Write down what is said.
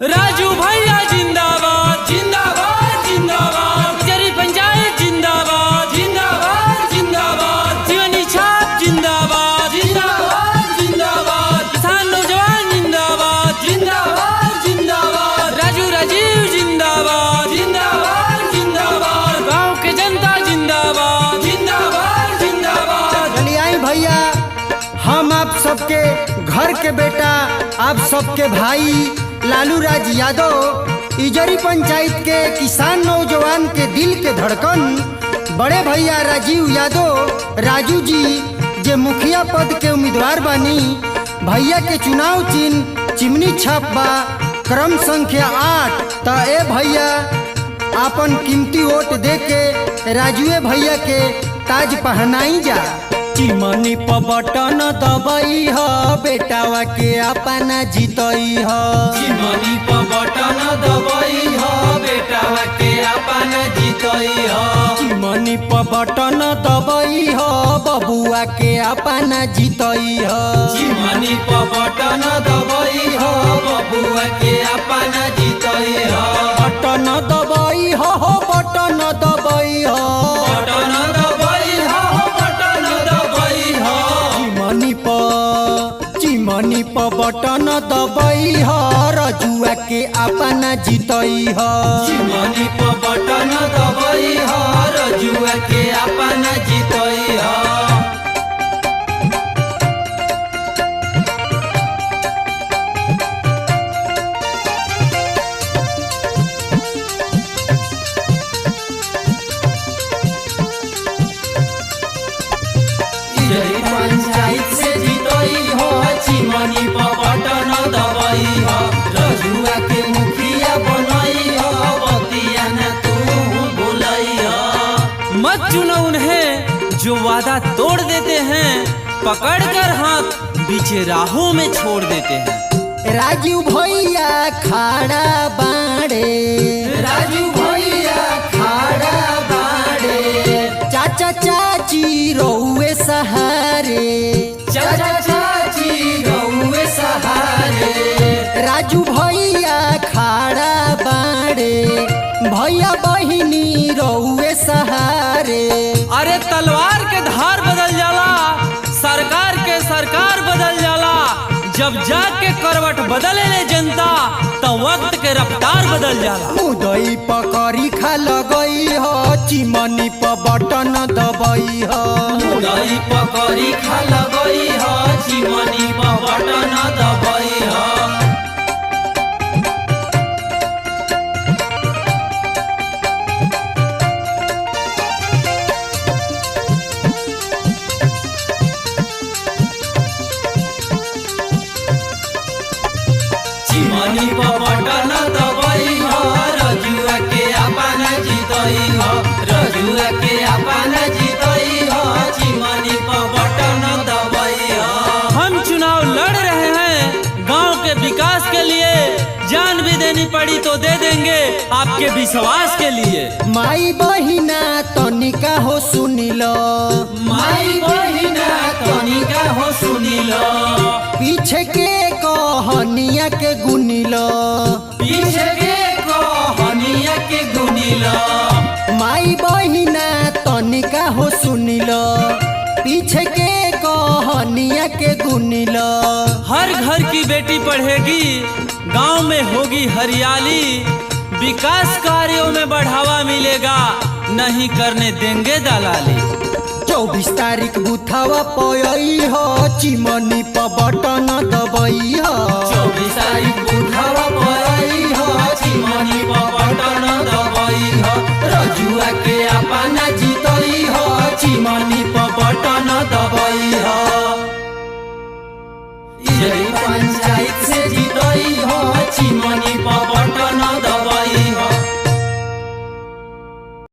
राजू भैया जिंदाबाद जिंदाबाद जिंदाबाद, जरी पंचायत जिंदाबाद जिंदाबाद जिंदाबाद, जीवनी छाप जिंदाबाद जिंदाबाद जिंदाबाद, किसान नौजवान जिंदाबाद जिंदाबाद जिंदाबाद, राजू राजीव जिंदाबाद जिंदाबाद जिंदाबाद, गांव के जनता जिंदाबाद जिंदाबाद जिंदाबाद। चलिए आई भैया, हम आप सबके घर के बेटा, आप सबके भाई लालू राज यादव, इजरी पंचायत के किसान नौजवान के दिल के धड़कन बड़े भैया राजीव यादव राजू जी जे मुखिया पद के उम्मीदवार बानी। भैया के चुनाव चिन्ह चिमनी छाप बा, क्रम संख्या 8। त ए भैया आपन कीमती वोट दे के राजुए भैया के ताज पहनाई जा। चिमनी पर बटन दबई ह, बेटावा के अपना जीतई ह। चिमनी पर बटन दबई ह, बेटावा के अपना जीतई ह। चिमनी पर बटन दबई ह, बबुआ के अपना जीतई ह। चिमनी पर बटन दबई ह, बबुआ के अपना जीतई ह। बटन दबई ह हो, बटन दबई ह। बटन दबई ह, बटन दबई ह। चिमनी पर बटन दबई ह, रजुआ के अपना जीतई ह। चिमनी पर बटन दबई ह, रजुआ के अपना जीतई ह। पंचायत से जीतई हो, चिमनी पर बटन दबई हो, रजुआ के मुखिया बनई हो, बतिया न तू भूलई हो। मत चुनो उन्हें जो वादा तोड़ देते हैं, पकड़कर हाथ बीच राहों में छोड़ देते हैं। राजू भैया खाड़ा बाड़े, राजू भैया खाड़ा बाड़े, चाचा चाची रउए सहारे। चाचा चाची रउए सहारे। राजू भैया खाड़ा बाड़े, भैया बहिनी रउए सहारे। अरे तलवार के धार बदल जाला, सरकार के सरकार बदल जाला, जब जाके करवट बदले ले जनता तो वक्त के रफ्तार बदल जाला। मुदई पकड़ी खा लगई ह, चिमनी पर बटन दबई ह। मुदई पकड़ी खा लगई ह, चिमनी पर बटन दबई ह। चिमनी पर बटन दबई ह, रजुआ के अपना जीतई ह। रजुआ के अपना जीतई ह, चिमनी पर बटन दबई ह। हम चुनाव लड़ रहे हैं गांव के विकास के लिए, जान भी देनी पड़ी तो दे देंगे आपके विश्वास के लिए। माई बहिना तनिका हो सुनिलो, माई बहिना तनिका हो सुनिलो, पीछे के कहनिया के गुनिलो। पीछे के कहनिया के गुनिलो। माई बहिना तनिका हो सुनिलो, पीछे के कहनिया के गुनिलो। हर घर की बेटी पढ़ेगी, गांव में होगी हरियाली, विकास कार्यों में बढ़ावा मिलेगा, नहीं करने देंगे दलाली। 24 तारीख बुथावा पयई हो, चिमनी पर बटन दबई हो। 24 तारीख बुधवा पड़ई हो, चिमनी पर